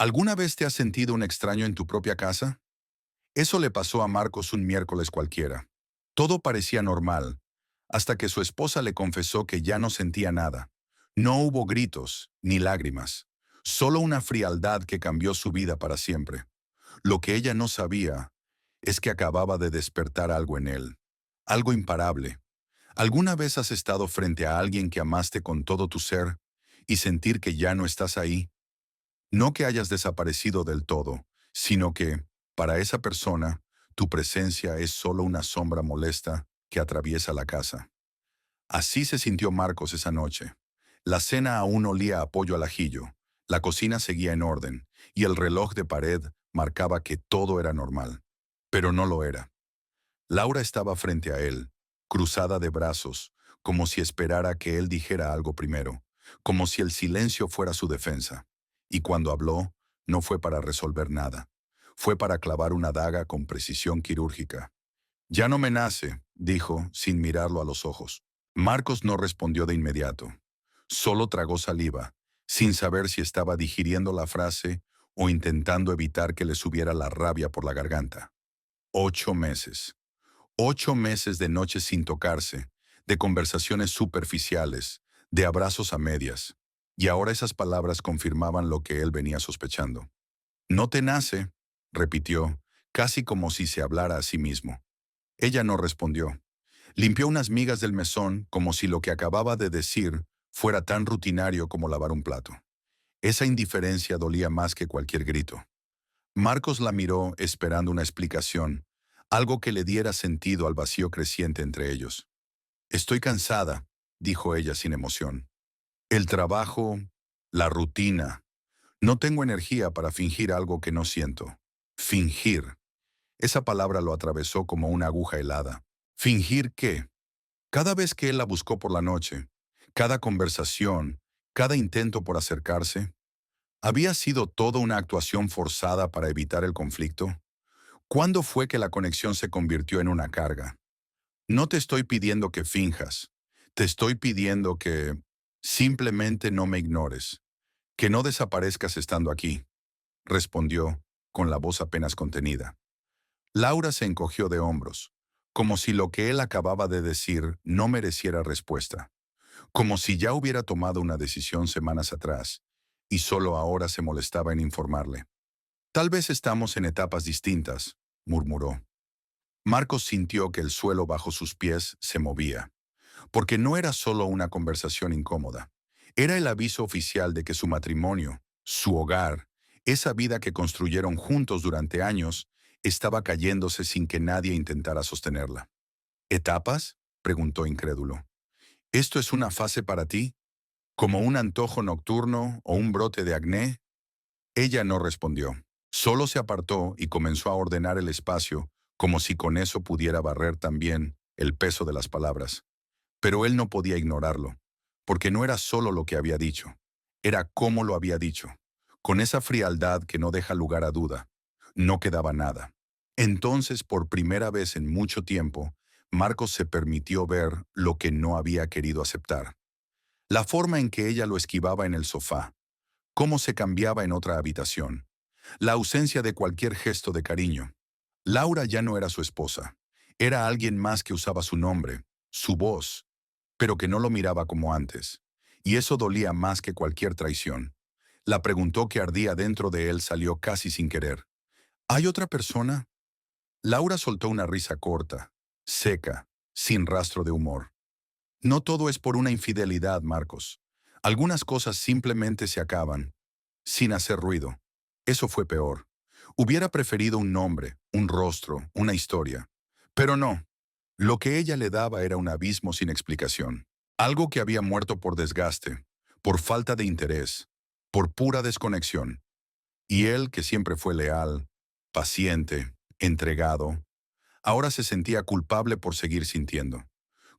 ¿Alguna vez te has sentido un extraño en tu propia casa? Eso le pasó a Marcos un miércoles cualquiera. Todo parecía normal, hasta que su esposa le confesó que ya no sentía nada. No hubo gritos ni lágrimas, solo una frialdad que cambió su vida para siempre. Lo que ella no sabía es que acababa de despertar algo en él, algo imparable. ¿Alguna vez has estado frente a alguien que amaste con todo tu ser y sentir que ya no estás ahí? No que hayas desaparecido del todo, sino que, para esa persona, tu presencia es solo una sombra molesta que atraviesa la casa. Así se sintió Marcos esa noche. La cena aún olía a pollo al ajillo, la cocina seguía en orden, y el reloj de pared marcaba que todo era normal. Pero no lo era. Laura estaba frente a él, cruzada de brazos, como si esperara que él dijera algo primero, como si el silencio fuera su defensa. Y cuando habló, no fue para resolver nada. Fue para clavar una daga con precisión quirúrgica. Ya no me nace, dijo, sin mirarlo a los ojos. Marcos no respondió de inmediato. Solo tragó saliva, sin saber si estaba digiriendo la frase o intentando evitar que le subiera la rabia por la garganta. 8 meses. 8 meses de noches sin tocarse, de conversaciones superficiales, de abrazos a medias. Y ahora esas palabras confirmaban lo que él venía sospechando. No te nace, repitió, casi como si se hablara a sí mismo. Ella no respondió. Limpió unas migas del mesón como si lo que acababa de decir fuera tan rutinario como lavar un plato. Esa indiferencia dolía más que cualquier grito. Marcos la miró esperando una explicación, algo que le diera sentido al vacío creciente entre ellos. Estoy cansada, dijo ella sin emoción. El trabajo, la rutina. No tengo energía para fingir algo que no siento. Fingir. Esa palabra lo atravesó como una aguja helada. ¿Fingir qué? Cada vez que él la buscó por la noche, cada conversación, cada intento por acercarse, ¿había sido toda una actuación forzada para evitar el conflicto? ¿Cuándo fue que la conexión se convirtió en una carga? No te estoy pidiendo que finjas, te estoy pidiendo que simplemente no me ignores, que no desaparezcas estando aquí, respondió, con la voz apenas contenida. Laura se encogió de hombros, como si lo que él acababa de decir no mereciera respuesta, como si ya hubiera tomado una decisión semanas atrás, y solo ahora se molestaba en informarle. Tal vez estamos en etapas distintas, murmuró. Marcos sintió que el suelo bajo sus pies se movía, porque no era solo una conversación incómoda. Era el aviso oficial de que su matrimonio, su hogar, esa vida que construyeron juntos durante años, estaba cayéndose sin que nadie intentara sostenerla. ¿Etapas?, preguntó incrédulo. ¿Esto es una fase para ti? ¿Como un antojo nocturno o un brote de acné? Ella no respondió. Solo se apartó y comenzó a ordenar el espacio, como si con eso pudiera barrer también el peso de las palabras. Pero él no podía ignorarlo, porque no era solo lo que había dicho, era cómo lo había dicho, con esa frialdad que no deja lugar a duda. No quedaba nada. Entonces, por primera vez en mucho tiempo, Marcos se permitió ver lo que no había querido aceptar. La forma en que ella lo esquivaba en el sofá, cómo se cambiaba en otra habitación, la ausencia de cualquier gesto de cariño. Laura ya no era su esposa, era alguien más que usaba su nombre, su voz, pero que no lo miraba como antes. Y eso dolía más que cualquier traición. La preguntó que ardía dentro de él salió casi sin querer. ¿Hay otra persona? Laura soltó una risa corta, seca, sin rastro de humor. No todo es por una infidelidad, Marcos. Algunas cosas simplemente se acaban, sin hacer ruido. Eso fue peor. Hubiera preferido un nombre, un rostro, una historia. Pero no. Lo que ella le daba era un abismo sin explicación. Algo que había muerto por desgaste, por falta de interés, por pura desconexión. Y él, que siempre fue leal, paciente, entregado, ahora se sentía culpable por seguir sintiendo.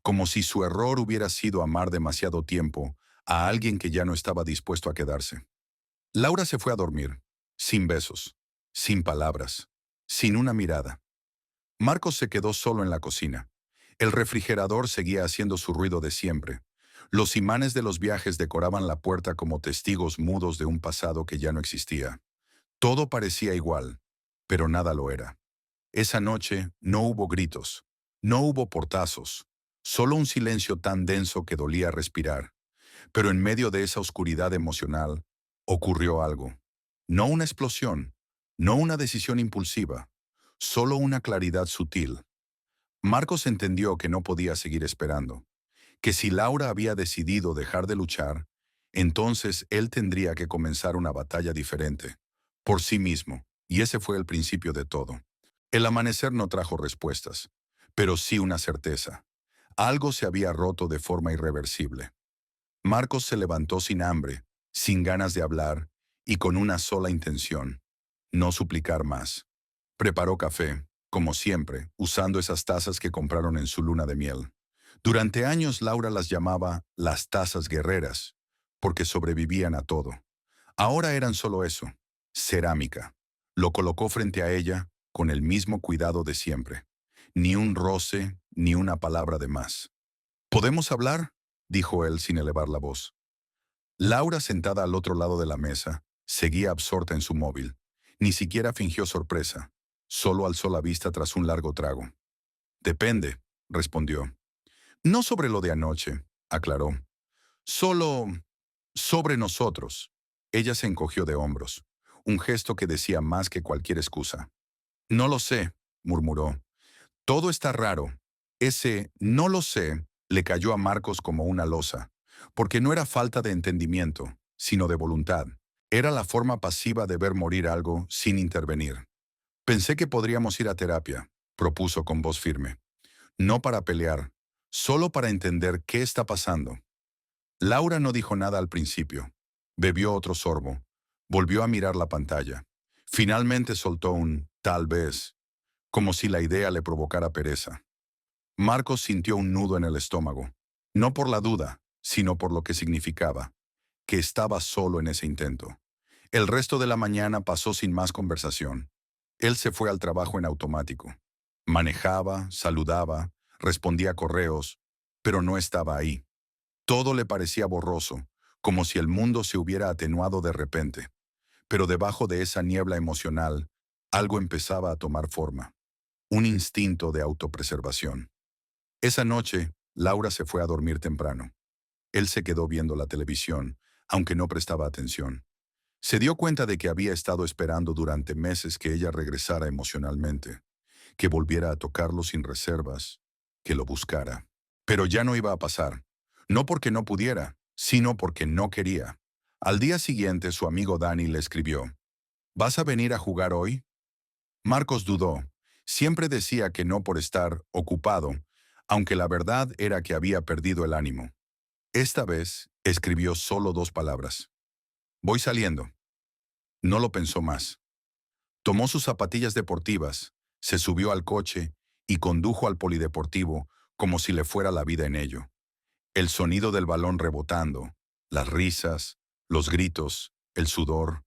Como si su error hubiera sido amar demasiado tiempo a alguien que ya no estaba dispuesto a quedarse. Laura se fue a dormir, sin besos, sin palabras, sin una mirada. Marcos se quedó solo en la cocina. El refrigerador seguía haciendo su ruido de siempre. Los imanes de los viajes decoraban la puerta como testigos mudos de un pasado que ya no existía. Todo parecía igual, pero nada lo era. Esa noche no hubo gritos, no hubo portazos, solo un silencio tan denso que dolía respirar. Pero en medio de esa oscuridad emocional, ocurrió algo. No una explosión, no una decisión impulsiva, solo una claridad sutil. Marcos entendió que no podía seguir esperando, que si Laura había decidido dejar de luchar, entonces él tendría que comenzar una batalla diferente, por sí mismo, y ese fue el principio de todo. El amanecer no trajo respuestas, pero sí una certeza. Algo se había roto de forma irreversible. Marcos se levantó sin hambre, sin ganas de hablar y con una sola intención: no suplicar más. Preparó café, como siempre, usando esas tazas que compraron en su luna de miel. Durante años Laura las llamaba las tazas guerreras, porque sobrevivían a todo. Ahora eran solo eso: cerámica. Lo colocó frente a ella con el mismo cuidado de siempre. Ni un roce, ni una palabra de más. ¿Podemos hablar?, dijo él sin elevar la voz. Laura, sentada al otro lado de la mesa, seguía absorta en su móvil. Ni siquiera fingió sorpresa. Solo alzó la vista tras un largo trago. Depende, respondió. No sobre lo de anoche, aclaró. Solo sobre nosotros. Ella se encogió de hombros, un gesto que decía más que cualquier excusa. No lo sé, murmuró. Todo está raro. Ese "no lo sé" le cayó a Marcos como una losa, porque no era falta de entendimiento, sino de voluntad. Era la forma pasiva de ver morir algo sin intervenir. Pensé que podríamos ir a terapia, propuso con voz firme. No para pelear, solo para entender qué está pasando. Laura no dijo nada al principio. Bebió otro sorbo. Volvió a mirar la pantalla. Finalmente soltó un "tal vez", como si la idea le provocara pereza. Marcos sintió un nudo en el estómago, no por la duda, sino por lo que significaba, que estaba solo en ese intento. El resto de la mañana pasó sin más conversación. Él se fue al trabajo en automático. Manejaba, saludaba, respondía a correos, pero no estaba ahí. Todo le parecía borroso, como si el mundo se hubiera atenuado de repente. Pero debajo de esa niebla emocional, algo empezaba a tomar forma. Un instinto de autopreservación. Esa noche, Laura se fue a dormir temprano. Él se quedó viendo la televisión, aunque no prestaba atención. Se dio cuenta de que había estado esperando durante meses que ella regresara emocionalmente, que volviera a tocarlo sin reservas, que lo buscara. Pero ya no iba a pasar. No porque no pudiera, sino porque no quería. Al día siguiente, su amigo Dani le escribió: ¿Vas a venir a jugar hoy? Marcos dudó. Siempre decía que no por estar ocupado, aunque la verdad era que había perdido el ánimo. Esta vez, escribió solo 2 palabras: voy saliendo. No lo pensó más. Tomó sus zapatillas deportivas, se subió al coche y condujo al polideportivo como si le fuera la vida en ello. El sonido del balón rebotando, las risas, los gritos, el sudor,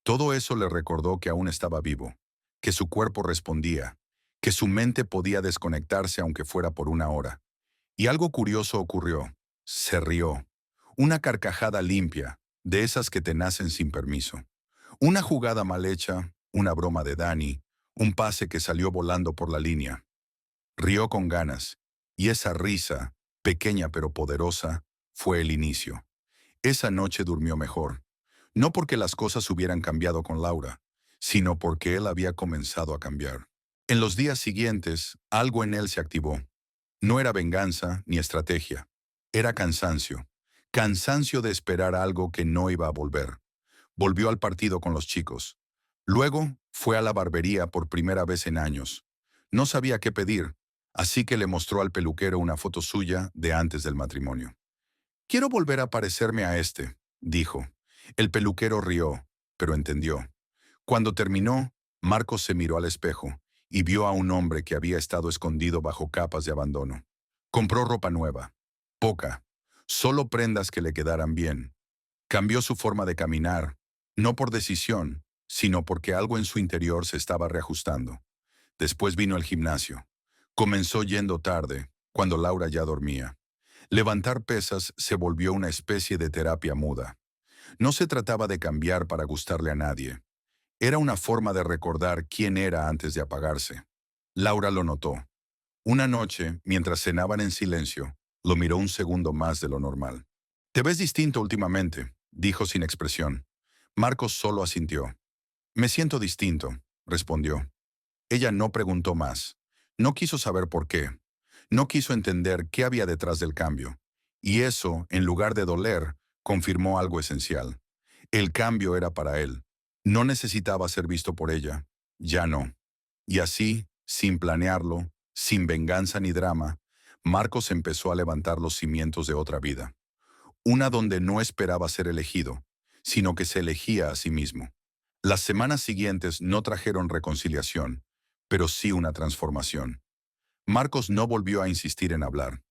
todo eso le recordó que aún estaba vivo, que su cuerpo respondía, que su mente podía desconectarse aunque fuera por una hora. Y algo curioso ocurrió. Se rió. Una carcajada limpia, de esas que te nacen sin permiso. Una jugada mal hecha, una broma de Dani, un pase que salió volando por la línea. Rió con ganas, y esa risa, pequeña pero poderosa, fue el inicio. Esa noche durmió mejor. No porque las cosas hubieran cambiado con Laura, sino porque él había comenzado a cambiar. En los días siguientes, algo en él se activó. No era venganza ni estrategia. Era cansancio. Cansancio de esperar algo que no iba a volver. Volvió al partido con los chicos. Luego fue a la barbería por primera vez en años. No sabía qué pedir, así que le mostró al peluquero una foto suya de antes del matrimonio. Quiero volver a parecerme a este, dijo. El peluquero rió, pero entendió. Cuando terminó, Marcos se miró al espejo y vio a un hombre que había estado escondido bajo capas de abandono. Compró ropa nueva, poca, solo prendas que le quedaran bien. Cambió su forma de caminar, no por decisión, sino porque algo en su interior se estaba reajustando. Después vino el gimnasio. Comenzó yendo tarde, cuando Laura ya dormía. Levantar pesas se volvió una especie de terapia muda. No se trataba de cambiar para gustarle a nadie. Era una forma de recordar quién era antes de apagarse. Laura lo notó. Una noche, mientras cenaban en silencio, lo miró un segundo más de lo normal. «Te ves distinto últimamente», dijo sin expresión. Marcos solo asintió. «Me siento distinto», respondió. Ella no preguntó más. No quiso saber por qué. No quiso entender qué había detrás del cambio. Y eso, en lugar de doler, confirmó algo esencial. El cambio era para él. No necesitaba ser visto por ella. Ya no. Y así, sin planearlo, sin venganza ni drama, Marcos empezó a levantar los cimientos de otra vida. Una donde no esperaba ser elegido, sino que se elegía a sí mismo. Las semanas siguientes no trajeron reconciliación, pero sí una transformación. Marcos no volvió a insistir en hablar.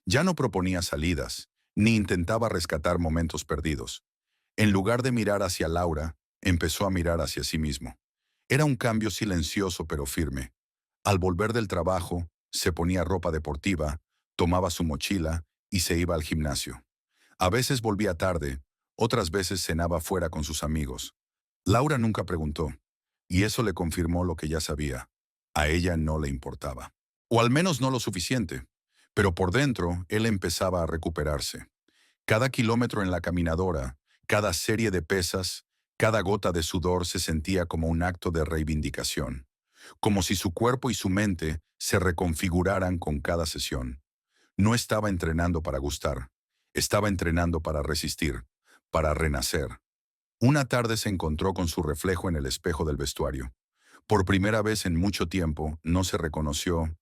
Ya no proponía salidas, ni intentaba rescatar momentos perdidos. En lugar de mirar hacia Laura, empezó a mirar hacia sí mismo. Era un cambio silencioso pero firme. Al volver del trabajo, se ponía ropa deportiva, tomaba su mochila y se iba al gimnasio. A veces volvía tarde, otras veces cenaba fuera con sus amigos. Laura nunca preguntó, y eso le confirmó lo que ya sabía. A ella no le importaba. O al menos no lo suficiente. Pero por dentro, él empezaba a recuperarse. Cada kilómetro en la caminadora, cada serie de pesas, cada gota de sudor se sentía como un acto de reivindicación. Como si su cuerpo y su mente se reconfiguraran con cada sesión. No estaba entrenando para gustar. Estaba entrenando para resistir, para renacer. Una tarde se encontró con su reflejo en el espejo del vestuario. Por primera vez en mucho tiempo no se reconoció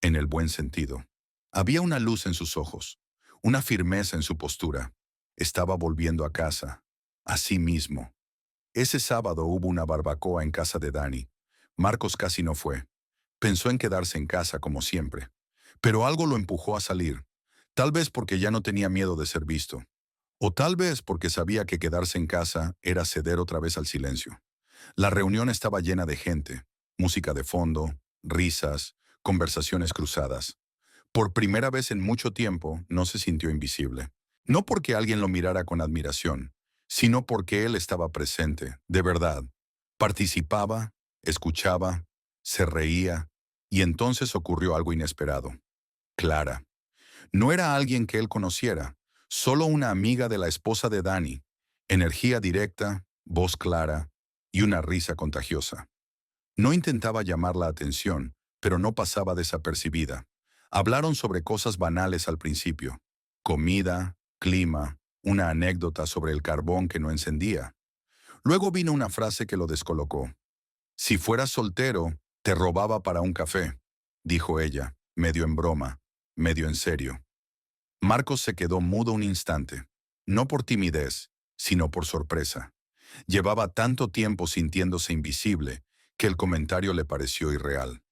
en el buen sentido. Había una luz en sus ojos, una firmeza en su postura. Estaba volviendo a casa, a sí mismo. Ese sábado hubo una barbacoa en casa de Dani. Marcos casi no fue. Pensó en quedarse en casa como siempre. Pero algo lo empujó a salir. Tal vez porque ya no tenía miedo de ser visto. O tal vez porque sabía que quedarse en casa era ceder otra vez al silencio. La reunión estaba llena de gente, música de fondo, risas, conversaciones cruzadas. Por primera vez en mucho tiempo no se sintió invisible. No porque alguien lo mirara con admiración, sino porque él estaba presente, de verdad. Participaba, escuchaba, se reía, y entonces ocurrió algo inesperado. Clara. No era alguien que él conociera, solo una amiga de la esposa de Dani. Energía directa, voz clara y una risa contagiosa. No intentaba llamar la atención, pero no pasaba desapercibida. Hablaron sobre cosas banales al principio. Comida, clima, una anécdota sobre el carbón que no encendía. Luego vino una frase que lo descolocó. «Si fueras soltero, te robaba para un café», dijo ella, medio en broma, medio en serio. Marcos se quedó mudo un instante, no por timidez, sino por sorpresa. Llevaba tanto tiempo sintiéndose invisible que el comentario le pareció irreal.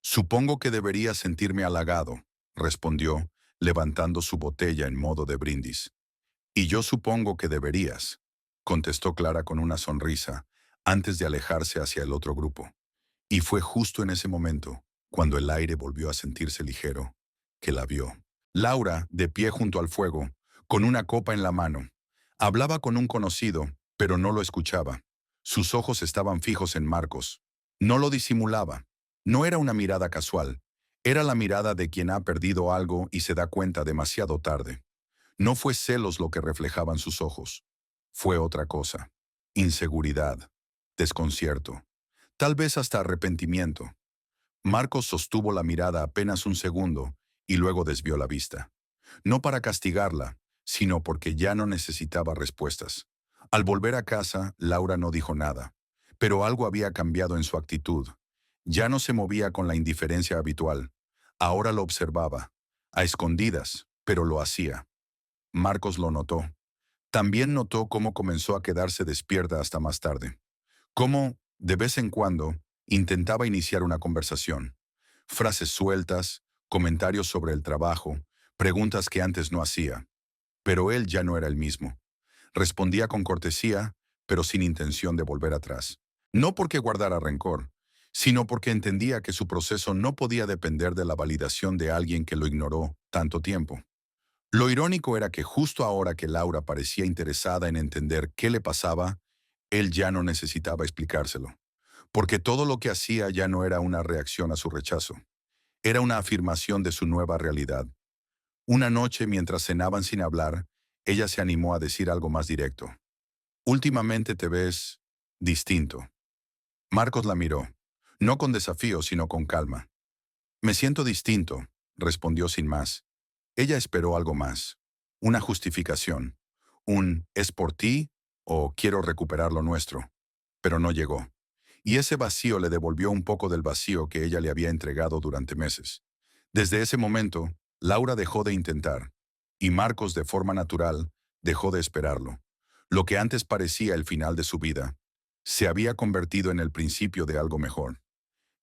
«Supongo que debería sentirme halagado», respondió, levantando su botella en modo de brindis. «Y yo supongo que deberías», contestó Clara con una sonrisa, antes de alejarse hacia el otro grupo. Y fue justo en ese momento, cuando el aire volvió a sentirse ligero, que la vio. Laura, de pie junto al fuego, con una copa en la mano. Hablaba con un conocido, pero no lo escuchaba. Sus ojos estaban fijos en Marcos. No lo disimulaba. No era una mirada casual. Era la mirada de quien ha perdido algo y se da cuenta demasiado tarde. No fue celos lo que reflejaban sus ojos. Fue otra cosa. Inseguridad. Desconcierto. Tal vez hasta arrepentimiento. Marcos sostuvo la mirada apenas un segundo y luego desvió la vista. No para castigarla, sino porque ya no necesitaba respuestas. Al volver a casa, Laura no dijo nada, pero algo había cambiado en su actitud. Ya no se movía con la indiferencia habitual. Ahora lo observaba, a escondidas, pero lo hacía. Marcos lo notó. También notó cómo comenzó a quedarse despierta hasta más tarde. Cómo, de vez en cuando, intentaba iniciar una conversación. Frases sueltas, comentarios sobre el trabajo, preguntas que antes no hacía. Pero él ya no era el mismo. Respondía con cortesía, pero sin intención de volver atrás. No porque guardara rencor, sino porque entendía que su proceso no podía depender de la validación de alguien que lo ignoró tanto tiempo. Lo irónico era que justo ahora que Laura parecía interesada en entender qué le pasaba, Él ya no necesitaba explicárselo, porque todo lo que hacía ya no era una reacción a su rechazo, era una afirmación de su nueva realidad. Una noche, mientras cenaban sin hablar, ella se animó a decir algo más directo. Últimamente te ves distinto. Marcos la miró, no con desafío, sino con calma. Me siento distinto, respondió sin más. Ella esperó algo más. Una justificación. Un ¿es por ti o quiero recuperar lo nuestro? Pero no llegó. Y ese vacío le devolvió un poco del vacío que ella le había entregado durante meses. Desde ese momento, Laura dejó de intentar, y Marcos, de forma natural, dejó de esperarlo. Lo que antes parecía el final de su vida, se había convertido en el principio de algo mejor.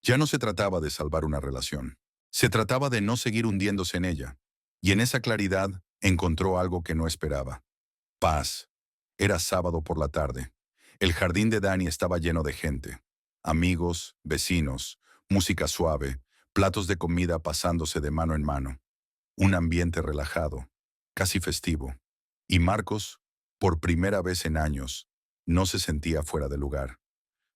Ya no se trataba de salvar una relación. Se trataba de no seguir hundiéndose en ella. Y en esa claridad encontró algo que no esperaba. Paz. Era sábado por la tarde. El jardín de Dani estaba lleno de gente. Amigos, vecinos, música suave, platos de comida pasándose de mano en mano. Un ambiente relajado, casi festivo. Y Marcos, por primera vez en años, no se sentía fuera de lugar.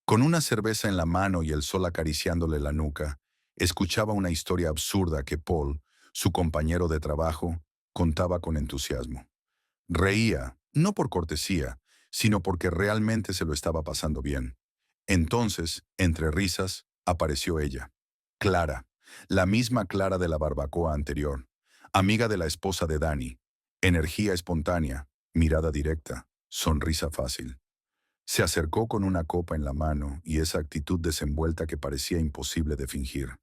Con una cerveza en la mano y el sol acariciándole la nuca, escuchaba una historia absurda que Paul, su compañero de trabajo, contaba con entusiasmo. Reía, no por cortesía, sino porque realmente se lo estaba pasando bien. Entonces, entre risas, apareció ella. Clara, la misma Clara de la barbacoa anterior, amiga de la esposa de Dani. Energía espontánea, mirada directa, sonrisa fácil. Se acercó con una copa en la mano y esa actitud desenvuelta que parecía imposible de fingir.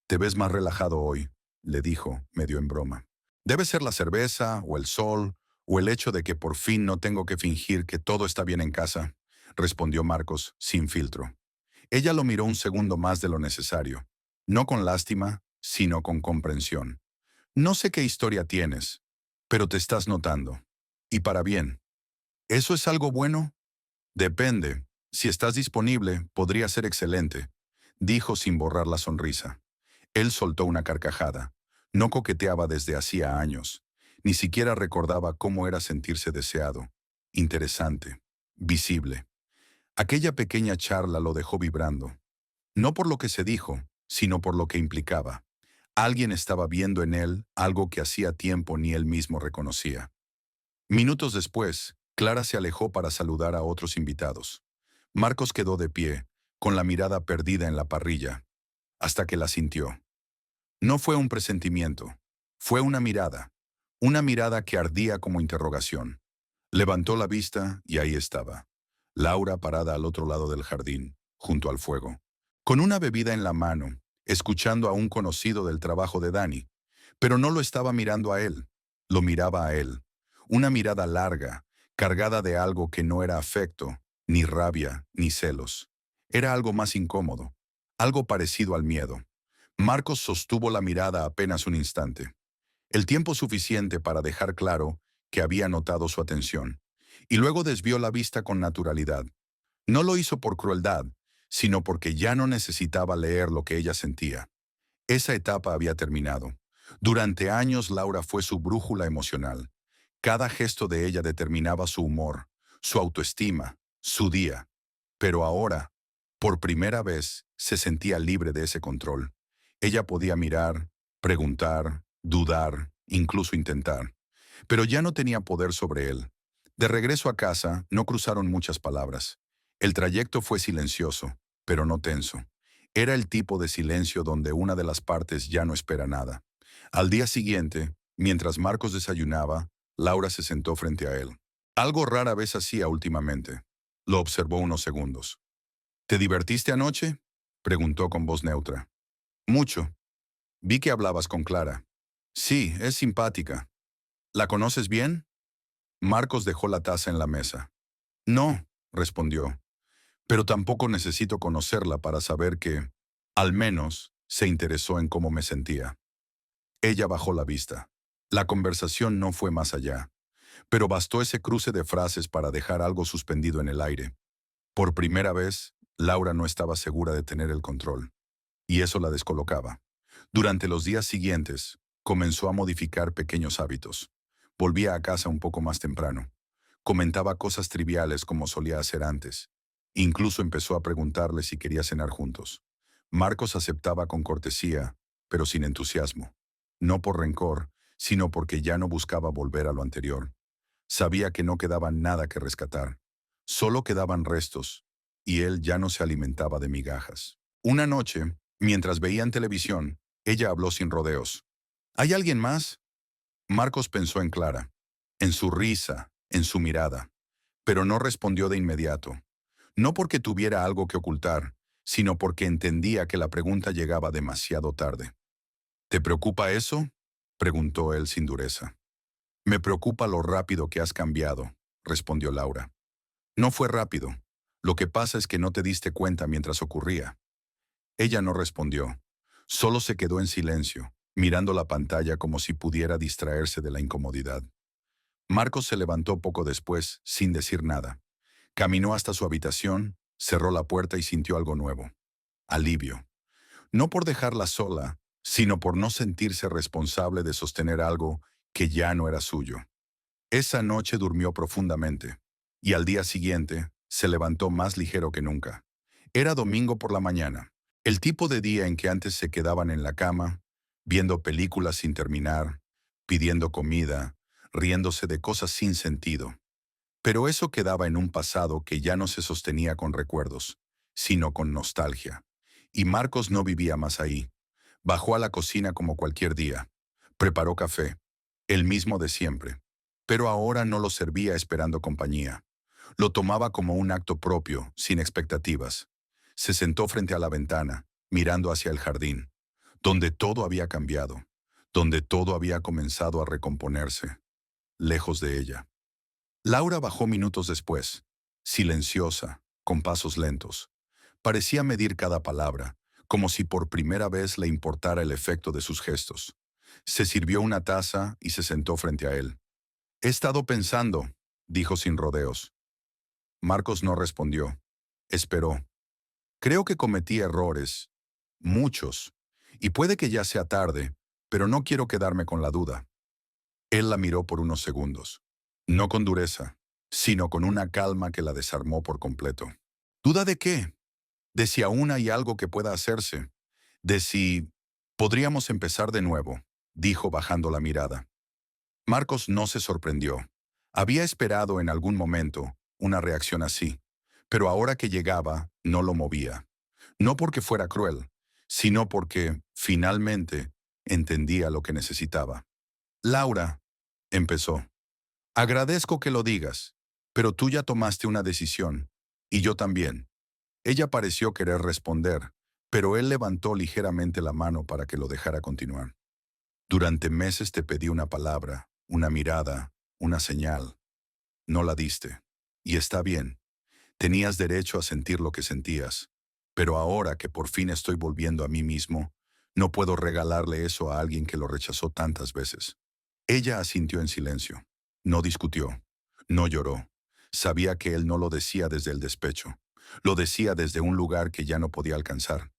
«Te ves más relajado hoy», le dijo, medio en broma. «Debe ser la cerveza, o el sol, o el hecho de que por fin no tengo que fingir que todo está bien en casa», respondió Marcos, sin filtro. Ella lo miró un segundo más de lo necesario, no con lástima, sino con comprensión. «No sé qué historia tienes, pero te estás notando. Y para bien. ¿Eso es algo bueno?» «Depende. Si estás disponible, podría ser excelente», dijo sin borrar la sonrisa. Él soltó una carcajada. No coqueteaba desde hacía años. Ni siquiera recordaba cómo era sentirse deseado, interesante, visible. Aquella pequeña charla lo dejó vibrando. No por lo que se dijo, sino por lo que implicaba. Alguien estaba viendo en él algo que hacía tiempo ni él mismo reconocía. Minutos después, Clara se alejó para saludar a otros invitados. Marcos quedó de pie, con la mirada perdida en la parrilla, hasta que la sintió. No fue un presentimiento, fue una mirada que ardía como interrogación. Levantó la vista y ahí estaba, Laura parada al otro lado del jardín, junto al fuego, con una bebida en la mano, escuchando a un conocido del trabajo de Dani, pero no lo estaba mirando a él, lo miraba a él. Una mirada larga, cargada de algo que no era afecto, ni rabia, ni celos. Era algo más incómodo, algo parecido al miedo. Marcos sostuvo la mirada apenas un instante, el tiempo suficiente para dejar claro que había notado su atención, y luego desvió la vista con naturalidad. No lo hizo por crueldad, sino porque ya no necesitaba leer lo que ella sentía. Esa etapa había terminado. Durante años Laura fue su brújula emocional. Cada gesto de ella determinaba su humor, su autoestima, su día. Pero ahora, por primera vez, se sentía libre de ese control. Ella podía mirar, preguntar, dudar, incluso intentar. Pero ya no tenía poder sobre él. De regreso a casa, no cruzaron muchas palabras. El trayecto fue silencioso, pero no tenso. Era el tipo de silencio donde una de las partes ya no espera nada. Al día siguiente, mientras Marcos desayunaba, Laura se sentó frente a él. Algo rara vez hacía últimamente. Lo observó unos segundos. «¿Te divertiste anoche?», preguntó con voz neutra. «Mucho. Vi que hablabas con Clara». «Sí, es simpática». «¿La conoces bien?». Marcos dejó la taza en la mesa. «No», respondió, «pero tampoco necesito conocerla para saber que, al menos, se interesó en cómo me sentía». Ella bajó la vista. La conversación no fue más allá, pero bastó ese cruce de frases para dejar algo suspendido en el aire. Por primera vez, Laura no estaba segura de tener el control, y eso la descolocaba. Durante los días siguientes, comenzó a modificar pequeños hábitos. Volvía a casa un poco más temprano. Comentaba cosas triviales como solía hacer antes. Incluso empezó a preguntarle si quería cenar juntos. Marcos aceptaba con cortesía, pero sin entusiasmo. No por rencor, sino porque ya no buscaba volver a lo anterior. Sabía que no quedaba nada que rescatar. Solo quedaban restos, y él ya no se alimentaba de migajas. Una noche, mientras veían televisión, ella habló sin rodeos. ¿Hay alguien más? Marcos pensó en Clara, en su risa, en su mirada, pero no respondió de inmediato. No porque tuviera algo que ocultar, sino porque entendía que la pregunta llegaba demasiado tarde. ¿Te preocupa eso?, preguntó él sin dureza. Me preocupa lo rápido que has cambiado, respondió Laura. No fue rápido. Lo que pasa es que no te diste cuenta mientras ocurría. Ella no respondió. Solo se quedó en silencio, mirando la pantalla como si pudiera distraerse de la incomodidad. Marcos se levantó poco después, sin decir nada. Caminó hasta su habitación, cerró la puerta y sintió algo nuevo. Alivio. No por dejarla sola, sino por no sentirse responsable de sostener algo que ya no era suyo. Esa noche durmió profundamente, y al día siguiente se levantó más ligero que nunca. Era domingo por la mañana, el tipo de día en que antes se quedaban en la cama, viendo películas sin terminar, pidiendo comida, riéndose de cosas sin sentido. Pero eso quedaba en un pasado que ya no se sostenía con recuerdos, sino con nostalgia. Y Marcos no vivía más ahí. Bajó a la cocina como cualquier día. Preparó café, el mismo de siempre. Pero ahora no lo servía esperando compañía. Lo tomaba como un acto propio, sin expectativas. Se sentó frente a la ventana, mirando hacia el jardín, donde todo había cambiado, donde todo había comenzado a recomponerse, lejos de ella. Laura bajó minutos después, silenciosa, con pasos lentos. Parecía medir cada palabra, como si por primera vez le importara el efecto de sus gestos. Se sirvió una taza y se sentó frente a él. He estado pensando, dijo sin rodeos. Marcos no respondió. Esperó. Creo que cometí errores, muchos, y puede que ya sea tarde, pero no quiero quedarme con la duda. Él la miró por unos segundos. No con dureza, sino con una calma que la desarmó por completo. ¿Duda de qué? De si aún hay algo que pueda hacerse. De si podríamos empezar de nuevo, dijo bajando la mirada. Marcos no se sorprendió. Había esperado en algún momento una reacción así, pero ahora que llegaba no lo movía. No porque fuera cruel, sino porque, finalmente, entendía lo que necesitaba. Laura, empezó. Agradezco que lo digas, pero tú ya tomaste una decisión, y yo también. Ella pareció querer responder, pero él levantó ligeramente la mano para que lo dejara continuar. Durante meses te pedí una palabra, una mirada, una señal. No la diste. Y está bien. Tenías derecho a sentir lo que sentías. Pero ahora que por fin estoy volviendo a mí mismo, no puedo regalarle eso a alguien que lo rechazó tantas veces. Ella asintió en silencio. No discutió. No lloró. Sabía que él no lo decía desde el despecho. Lo decía desde un lugar que ya no podía alcanzar.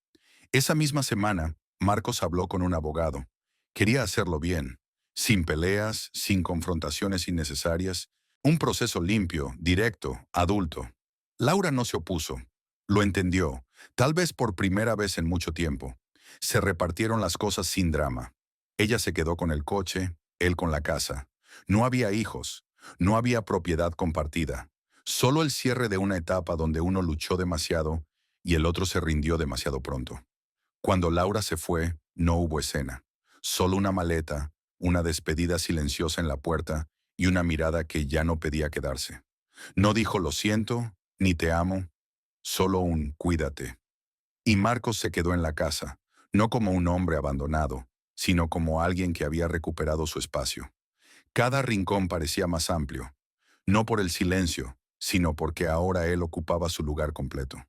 Esa misma semana, Marcos habló con un abogado. Quería hacerlo bien, sin peleas, sin confrontaciones innecesarias, un proceso limpio, directo, adulto. Laura no se opuso. Lo entendió, tal vez por primera vez en mucho tiempo. Se repartieron las cosas sin drama. Ella se quedó con el coche, él con la casa. No había hijos, no había propiedad compartida. Solo el cierre de una etapa donde uno luchó demasiado y el otro se rindió demasiado pronto. Cuando Laura se fue, no hubo escena. Solo una maleta, una despedida silenciosa en la puerta y una mirada que ya no pedía quedarse. No dijo lo siento, ni te amo, solo un cuídate. Y Marcos se quedó en la casa, no como un hombre abandonado, sino como alguien que había recuperado su espacio. Cada rincón parecía más amplio, no por el silencio, sino porque ahora él ocupaba su lugar completo.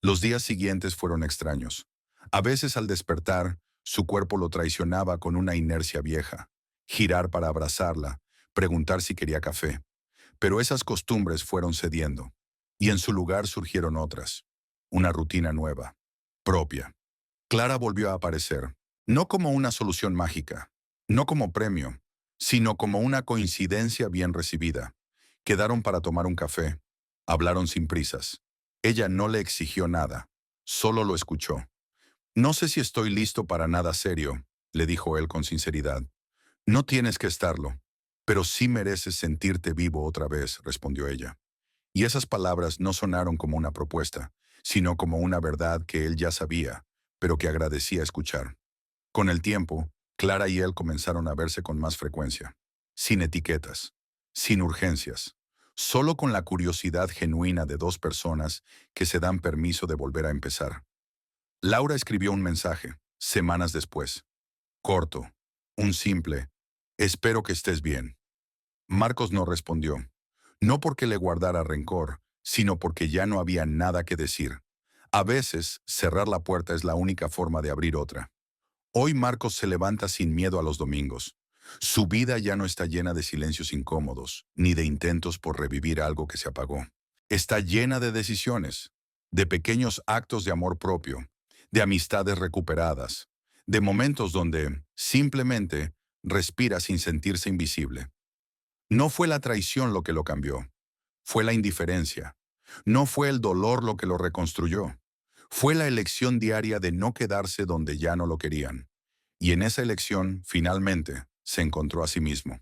Los días siguientes fueron extraños. A veces al despertar, su cuerpo lo traicionaba con una inercia vieja. Girar para abrazarla, preguntar si quería café. Pero esas costumbres fueron cediendo, y en su lugar surgieron otras. Una rutina nueva, propia. Clara volvió a aparecer, no como una solución mágica, no como premio, sino como una coincidencia bien recibida. Quedaron para tomar un café. Hablaron sin prisas. Ella no le exigió nada, solo lo escuchó. No sé si estoy listo para nada serio, le dijo él con sinceridad. No tienes que estarlo, pero sí mereces sentirte vivo otra vez, respondió ella. Y esas palabras no sonaron como una propuesta, sino como una verdad que él ya sabía, pero que agradecía escuchar. Con el tiempo, Clara y él comenzaron a verse con más frecuencia, sin etiquetas, sin urgencias, solo con la curiosidad genuina de dos personas que se dan permiso de volver a empezar. Laura escribió un mensaje, semanas después, corto, un simple, espero que estés bien. Marcos no respondió, no porque le guardara rencor, sino porque ya no había nada que decir. A veces, cerrar la puerta es la única forma de abrir otra. Hoy Marcos se levanta sin miedo a los domingos. Su vida ya no está llena de silencios incómodos, ni de intentos por revivir algo que se apagó. Está llena de decisiones, de pequeños actos de amor propio, de amistades recuperadas, de momentos donde, simplemente, respira sin sentirse invisible. No fue la traición lo que lo cambió, fue la indiferencia. No fue el dolor lo que lo reconstruyó, fue la elección diaria de no quedarse donde ya no lo querían. Y en esa elección, finalmente, se encontró a sí mismo.